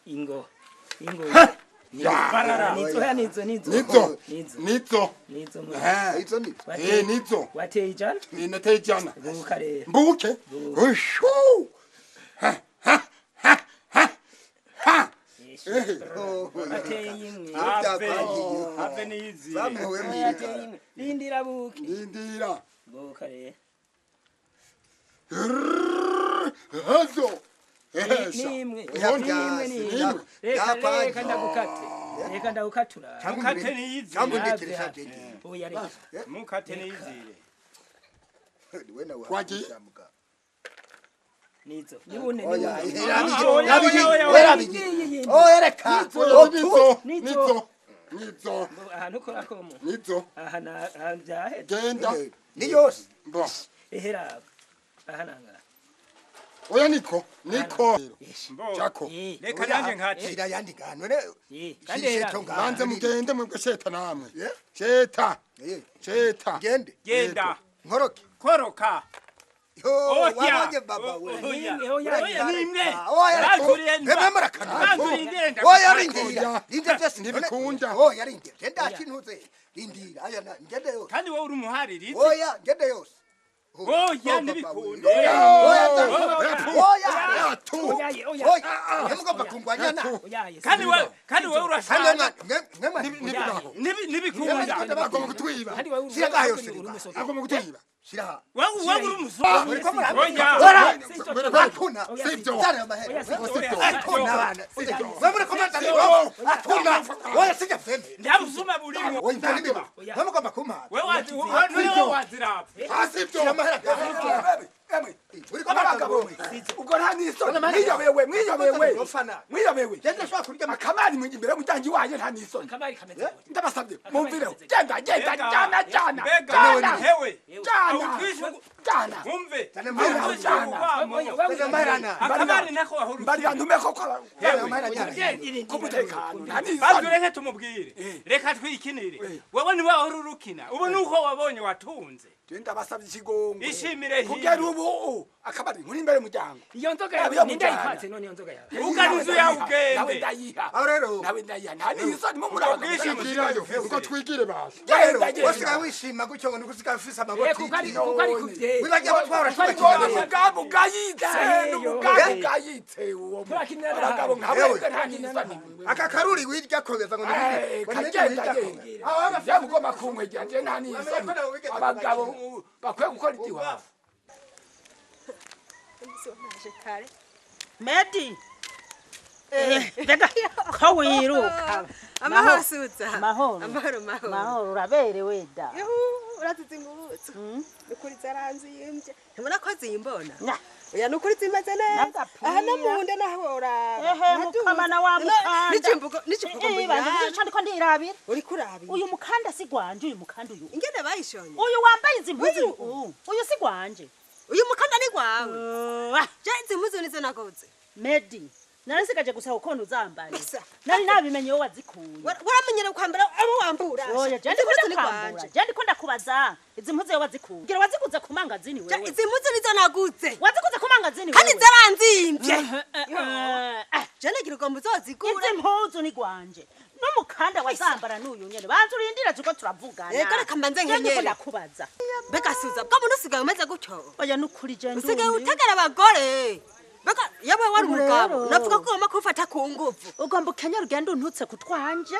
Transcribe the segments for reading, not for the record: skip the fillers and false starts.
Ingo. Barara. Nizo. Nizo. Wateye ijana? Nateye ijana. Buka rero. Mbuke. Ushu. Ha. Wateye imwe. Ave nizi. Wateye imwe. Lindira buke. Lindira. Buka rero. Hazo. Nimwe. Reka ndagukatura. Mukate nizi. Oya reka. Mukate nizi. Kwaji. Nizo. Nibune. Nizo. Ahantu kora komo. Nizo. Aha byahe. Genda. Ni yose. Bo. Ehera. Aha nanga. Oya niko. Chako. Reka nanje nkati. Irayandika none. Kandi Banze mugende mwebwe sheta namwe. Sheta. Gende. Genda. Nkoroke. Koroka. Wabonye baba we. Nimwe. Oya rindira. Ndibikunda. Oya rindira. Genda kintuze. Rindira. Aya ngende yose. Kandi wowe uri umuhariri. Oya ngende yose. Oya ndibikunda. Hemugomba kungwanyana. Kandi wowe urashaka. Nibikunda. Agomba kutwiba. Shiraga yose. Agomba kutwiba. Shiraha. Wowe uri umusoro. Bakuna. Sivyo. Vamure komanda. Oya sija fembe. Ndabusuma burimo. Oya ndaniba. Hemugomba kumara. Wewe wazirapa. Asivyo. Uri komanda. Uko nani isoni? Mwiyobewe. Genda shwa kurya Akamari mwingi imbere mutangi wanje nta nisoni. Kamari kameze. Ndabasabye mumvireho. Genda jana. Hewe. Jana. Umve. Marana. Akamari nako wahuru. Mbari yantumeko kwa. Kumutekano. Nta nisoni. Bazureke tumubwire. Reka twikinire. Wewe ni wahuru rukina. Ubu nuko wabonye watunze. Ndabasabye ikigongo. Ishimire hiyo. Kugera ubu akabari muri imbere muryango. Iyo nzoga yawe nindayipatse none iyo nzoga yawe. Ugaruzu ya ugende. Nawe ndayiha. Nawe ndayiha. Nta nisoni mu muraba. Uko twigire basi. Wasiga wishima gutyo ngo nikusiga ufise amaboko. Kuko ari kuvye. Wibagiye batwara Umugabo ugayitse uwo. Abagabo nkabo nta nisoni. aka karuri wirya kobeza ngo yamugomba kumwegera nje nta nisoni. Abagabo bakwiye gukora ikiwabo. Medi. Bega ko wiruka. Amahoro suza. Mahoro. Mahoro uraberewe da. Uratuzingurutse. Nukuri zaranzi yimje. Ntubona ko zimbona. Oya nukuri zimaze neza. Aha namunde nahora. Mukamana wa mukanda. Nichimbuko mbona. Ndiko ndirabira. Uri kurabira. Uyu mukanda si gwanje uyu mukanda uyu. Ingene bayishonye. Uyu wambaye izimpuzu. Uyu si gwanje. Uyu mukanda ni gwawe. Je izimpuzu nizo nakoze. Medi. Narasigaje gusa ukontu uzambara. Nari nabimenye wowe wazikuye. Waramenyera kwambara abo wambura. Oya je ndiko ndakubaza. Izi mpuzu yowe wazikuye. Ngira wazikuze ku mangazini wewe. Izi mpuzu nizo naguze. Wazikuze ku mangazini wewe. Kandi zaranzimvye. Je nagira ngo muzozigura. Izi mpuzu ni gwanje. N'umukanda wazambara n'uyu nyene. Bantu urindira tuko turavugana. Reka reka mbanze nkenyere. Ndiko ndakubaza. Beka suza bwa muntu usigaye umeze gutyo. Oya nukuri je ndume. Usigaye utegera abagore. Baka yawe wari umugabo navuga ko ugomba kufata ku nguvu ugomba ukenya rugendo untutse kutwanje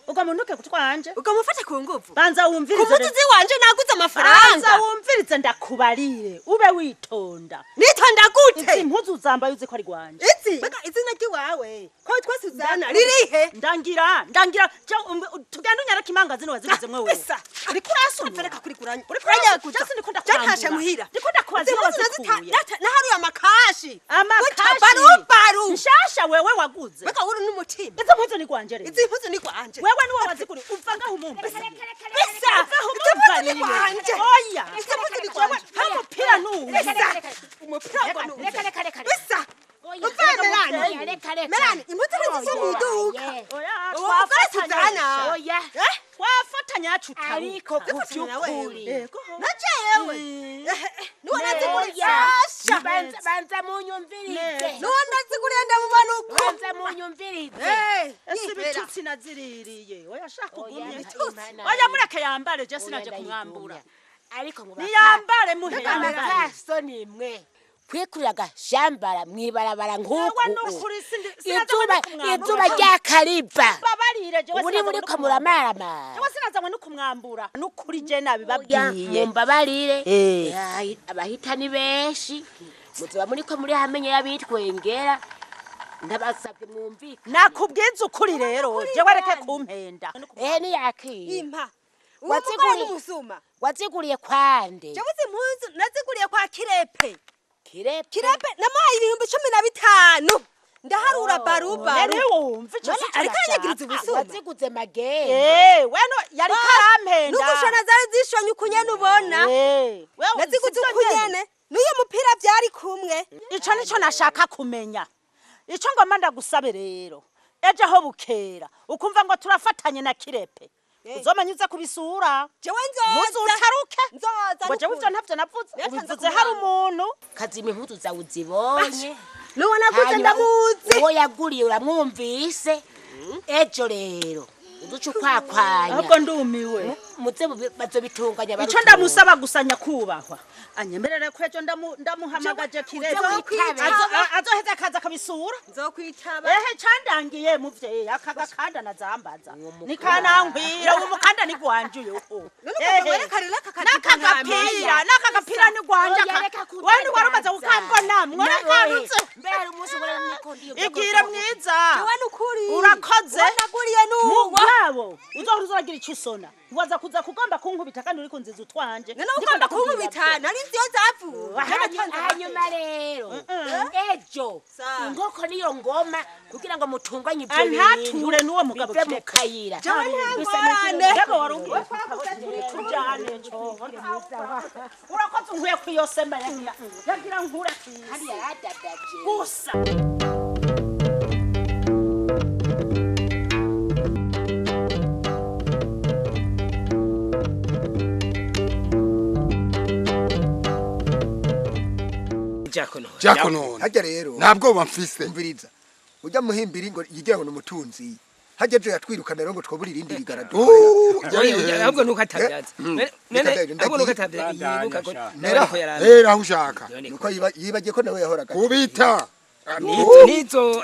ugomba untuke kutwanje ukamufata ku nguvu banza wumvirize kumutuzi wanje naguze amafaranga banza wumvirize ndakubarire ube witonda nitonda gute izi mpuzu zambaye uzi ko ari gwanje baka izina kiwawe ko twasuzana ririhe ndangira tugenda unyara kimangazini waziguze mwe wewe uri kurasumva reka kuri kuranya uri kuranya gusa jatashe muhira ndikunda kwazi wazikuye naharuye amakashi baru nshasha wewe waguze baka uri n'umutima izo mpuzu ni gwanje rero izi mpuzu ni gwanje wewe ni wazikuri umva ngaho umumva bisa umupira ni gwanje oya izi mpuzu ni gwanje umupira nuwe umupira nuwe reka bisa Melani, impuzu nizo muduka. Oya, twafatanya. Oya. Twafatanya cutaruka. Ariko kuvyukuri. Naje yewe. Nuwana zigurira. Banza munyumvirize. Nuwana zigurira ndamubona uko. munyumvirize ese ibitutsi naziririye oya shaka ugumye oya mureke yambare je sinaje kumwambura ariko ngo niyambare muhe yambare so nimwe kwikuriraga shambara mwibarabara nk'uku izuba rya kariba babarire je uri muri ko muramarama je sinazanywe no kumwambura n'ukuri je nabibabwiye mbabarire abahita ni benshi muzoba muri ko muri hamenye yabitwengera ndabasabye mwumvika nakubwiza ukuri rero je wareke kumpenda ni yakiri impa waziguriye umusuma waziguriye kwande je buzi impunzu naziguriye kwa Kirepe Kirepe namaye ibihumbi 15 ndaharura baruba nene wumva ico ariko yanyagiriza ubusuma waziguze magende weno yari karampenda nugushona zari zishonye ukunyene ubona naziguze ukunyene n'uyu mupira byari kumwe ico nico nashaka kumenya ico ngoma ndagusabe rero eje aho bukera ukumva ngo turafatanye na Kirepe uzomanyuza kubisura jewe utaruke nzoza ngo jewe ivyo ntavyo navuze ubivuze hari umuntu kazima impuzu zawe uzibonye nuwo naguze ndamuzi uwo yaguriye uramwumvise ejo rero uduce ukwakwanya ahubwo ndumiwe muze bazobitunganya ico ndamusaba gusanya kubahwa anyemerere ko ejo ndamuhamagaje Kirepe azoheza akaza kabisura nzokwitaba ehe candangiye muvyeyi akaga kanda nazambaza nikanangwira uwo mukanda ni gwanjuye uko nakagapira ni gwanja wani warumaze gukambona mwakarutse mbere umunsi wera nikondi igire mwiza jewe nukuri urakoze naguriye nuwo mugabo uzohora uzogira icyo usona waza kuza kugomba kunkubita kandi uri kunziza utwanje none ugomba kunkubita nari nziyo zavu hanyuma rero ejo ingoko niyo ngoma kugira ngo mutunganye ibyo bintu antature n'uwo mugabo bive mu kayira ngabo warungiye tujane cyo urakoze nkwiye kwiyosema yagira nkura hariya yadadaje gusa Jakono hajya rero ntabwo bamfise umviriza ujya muhimbira ngo yigira ngo n'umutunzi hajya je yatwirukana rero ngo twoburi irindi rigarado ahubwo nuko atabyaza nene ahubwo nuko atabyaza yibuka ko ko yarara ushaka nuko yibagiye ko nawe yahoraga kubita nizo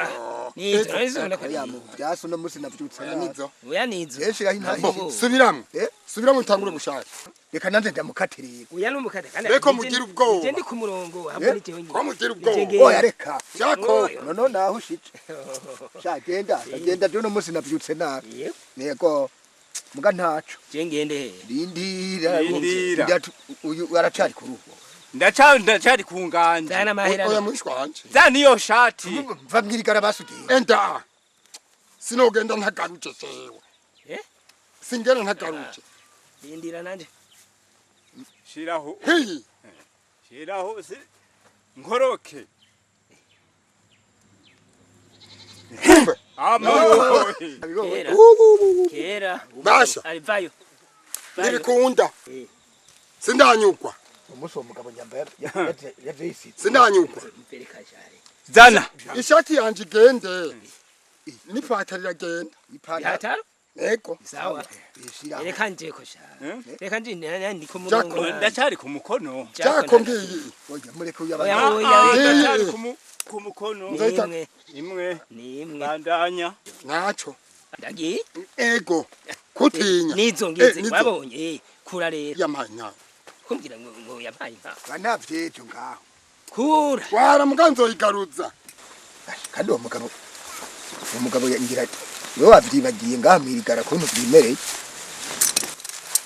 byaso no musi navyutse nizo oya nizo yeshira hintaho subiramo utangure gushaka reka nanje ndamukatirira oya numukate kandi reko mugira ubwoba je ndi ku murongo ahubwo ni jewe ko mugira ubwoba oya reka jako no naho ushitse shagenda byo no musi navyutse nabi yego muga ntaco je ngende rindira uyu aracari ku rugo ndacari kunganja dana mahera oya mwishwa wanje zani yo shati mva mwirigara basugiye enda sinogenda ntagaruje sewe singena ntagaruje rindira nanje shiraho hey shiraho nkoroke kera basha alivayo nibikunda sindanyukwa umuso mugabo nyamba yavisi sindanyukwa zana ishati yanje igende nipatarira genda yataro ego sawa ishira reka nje ko sha reka nje ndi ku murongo ndacari ku mukono jako ngiyi oya mureke ndacari ku mukono imwe bandanya naco ndagi ego kutinya nizo ngize wabonye kura rero yamanya kumbwira ngo yabaye nka banavyejo ngaho kura wara muganzo igaruza kandi uwo mugabo yangira ati wewe wavyibagiye ngaho mwirigara kuntu vyimereye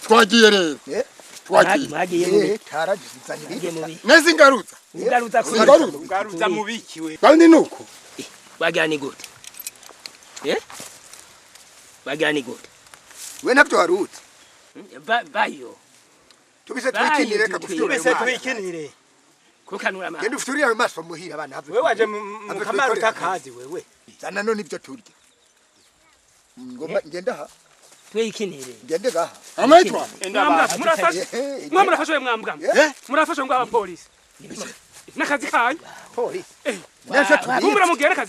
twagiye rero twagiye taragizanye nezi ngaruza ngaruza mubikiwe kandi nuko bagani gute bagani gute we navyo warutse bayo tubise twikinire twikinire kukanura ama genda ufituriye amaso muhira abana have wewe waje mu kamaro takazi wewe zana none ibyo turya ngomba ngenda ha twikinire ngende gaha amaitwa murafashe mwambwa murafashe ngo abapolisi nakazi kanyu polisi nasha tumura mugere kazi